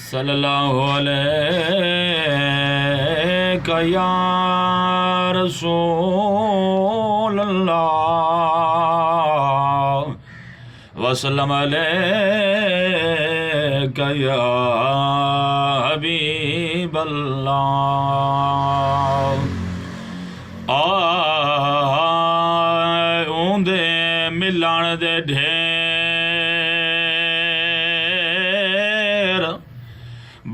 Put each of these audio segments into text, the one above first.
सल्लल्लाहु अलैहि या रसूल अल्लाह वसल्लम अलैका या हबीब अल्लाह। ऊंदे मिलण दे ढेर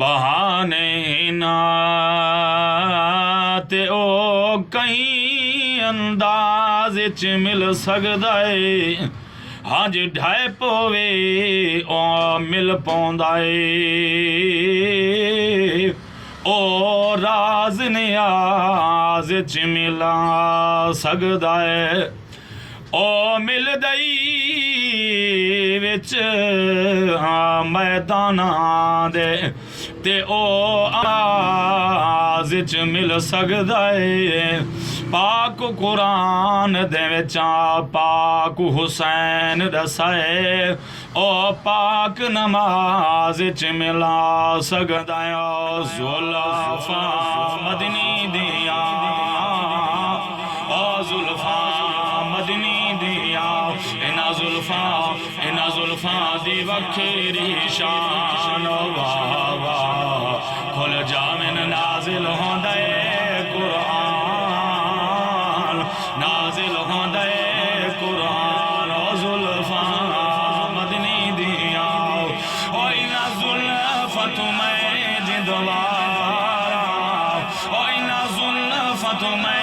बहाने ना ते ओ कई अंदाज च मिल सकदा है। हज ढाए पवे ओ मिल पौंदा है। ओ राज नियाज च मिला सकदा है। ओ मिल दई विच मैदाना दे ते ओ आवाज च मिल सकदा है। पाक कुरान दे विचा पाक हुसैन दसाए ओ पाक नमाज च मिला सकदा है। जुल्फा मदनी दिया ओ जुल्फा मदनी दिया इना जुल्फा दी वखेरी शान वाह वाह खुल जामिन नाजिल होंदा कुरान नाजिल होंदा कुरान ओ जुल्फा मदनी दिया ओ इना जुल्फा तुम्हें जिंदवारा ओ इना जुल्फा तुम्हें